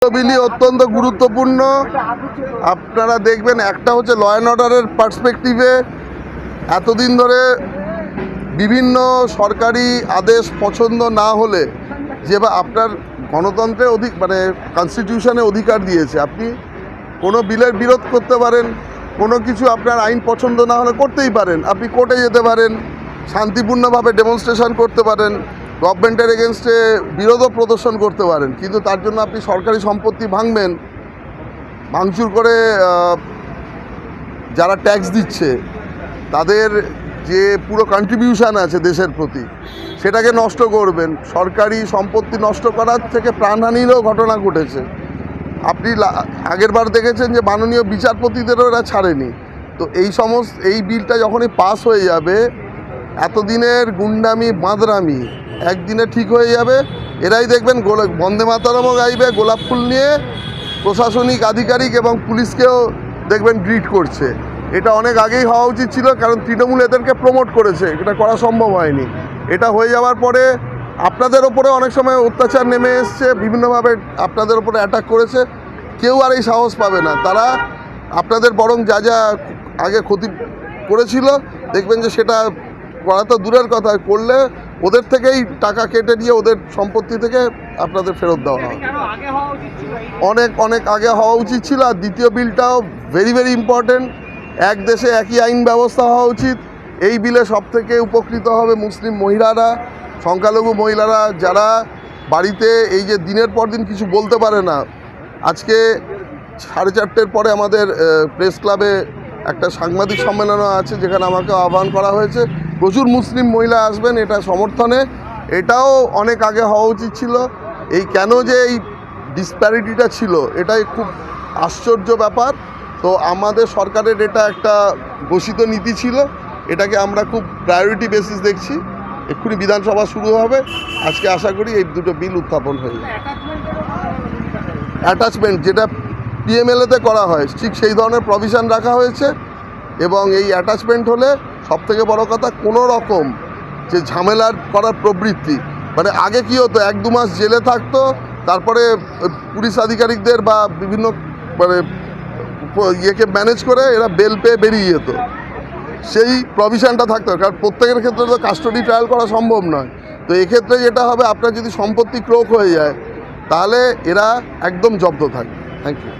বিলই অত্যন্ত গুরুত্বপূর্ণ। আপনারা দেখবেন, একটা হচ্ছে ল অ্যান্ড অর্ডারের পার্সপেক্টিভে এতদিন ধরে বিভিন্ন সরকারি আদেশ পছন্দ না হলে যে বা আপনার গণতন্ত্রে কনস্টিটিউশনে অধিকার দিয়েছে, আপনি কোনো বিলের বিরোধ করতে পারেন, কোনো কিছু আপনার আইন পছন্দ না হলে করতেই পারেন, আপনি কোর্টে যেতে পারেন, শান্তিপূর্ণভাবে ডেমনস্ট্রেশন করতে পারেন, গভর্নমেন্টের এগেনস্টে বিরোধও প্রদর্শন করতে পারেন। কিন্তু তার জন্য আপনি সরকারি সম্পত্তি ভাঙবেন, ভাঙচুর করে যারা ট্যাক্স দিচ্ছে তাদের যে পুরো কন্ট্রিবিউশন আছে দেশের প্রতি, সেটাকে নষ্ট করবেন। সরকারি সম্পত্তি নষ্ট করার থেকে প্রাণহানিরও ঘটনা ঘটেছে। আপনি আগের বার দেখেছেন যে মাননীয় বিচারপতিদেরও এরা ছাড়েনি। তো এই বিলটা যখনই পাস হয়ে যাবে, এতদিনের গুন্ডামি বাঁদরামি একদিনে ঠিক হয়ে যাবে। এরাই দেখবেন বন্দে মাতরমও গাইবে গোলাপ ফুল নিয়ে, প্রশাসনিক আধিকারিক এবং পুলিশকেও দেখবেন গ্রিট করছে। এটা অনেক আগেই হওয়া উচিত ছিল, কারণ তৃণমূল এদেরকে প্রমোট করেছে, এটা করা সম্ভব হয়নি। এটা হয়ে যাওয়ার পরে আপনাদের ওপরে অনেক সময় অত্যাচার নেমে এসছে, বিভিন্নভাবে আপনাদের ওপরে অ্যাটাক করেছে। কেউ আর এই সাহস পাবে না। তারা আপনাদের বরং যা যা আগে ক্ষতি করেছিল, দেখবেন যে সেটা করা তো দূরের কথা, করলে ওদের থেকেই টাকা কেটে নিয়ে ওদের সম্পত্তি থেকে আপনাদের ফেরত দেওয়া হয়। অনেক আগে হওয়া উচিত ছিল। আর দ্বিতীয় বিলটাও ভেরি ইম্পর্টেন্ট। এক দেশে একই আইন ব্যবস্থা হওয়া উচিত। এই বিলে সবথেকে উপকৃত হবে মুসলিম মহিলারা, সংখ্যালঘু মহিলারা, যারা বাড়িতে এই যে দিনের পর দিন কিছু বলতে পারে না। আজকে 4:30 পরে আমাদের প্রেস ক্লাবে একটা সাংবাদিক সম্মেলনও আছে, যেখানে আমাকে আহ্বান করা হয়েছে। প্রচুর মুসলিম মহিলা আসবেন এটা সমর্থনে। এটাও অনেক আগে হওয়া উচিত ছিল। কেন যে এই ডিসপ্যারিটিটা ছিল, এটাই খুব আশ্চর্য ব্যাপার। তো আমাদের সরকারের এটা একটা ঘোষিত নীতি ছিল, এটাকে আমরা খুব প্রায়োরিটি বেসিস দেখছি। এক্ষুনি বিধানসভা শুরু হবে, আজকে আশা করি এই দুটো বিল উত্থাপন হয়ে যাবে। অ্যাটাচমেন্ট যেটা পিএমএলএতে করা হয়, ঠিক সেই ধরনের প্রভিশন রাখা হয়েছে। এবং এই অ্যাটাচমেন্ট হলে সবথেকে বড় কথা, কোনো রকম যে ঝামেলার করার প্রবৃত্তি, আগে কি হতো, 1-2 মাস জেলে থাকতো, তারপরে পুলিশ আধিকারিকদের বা বিভিন্ন ইয়েকে ম্যানেজ করে এরা বেল পেয়ে বেরিয়ে যেত। সেই প্রভিশনটা থাকতো, কারণ প্রত্যেকের ক্ষেত্রে তো কাস্টডি ট্রায়াল করা সম্ভব নয়। তো এক্ষেত্রে যেটা হবে, আপনার যদি সম্পত্তি ক্রোক হয়ে যায়, তাহলে এরা একদম জব্দ থাকে। Thank you.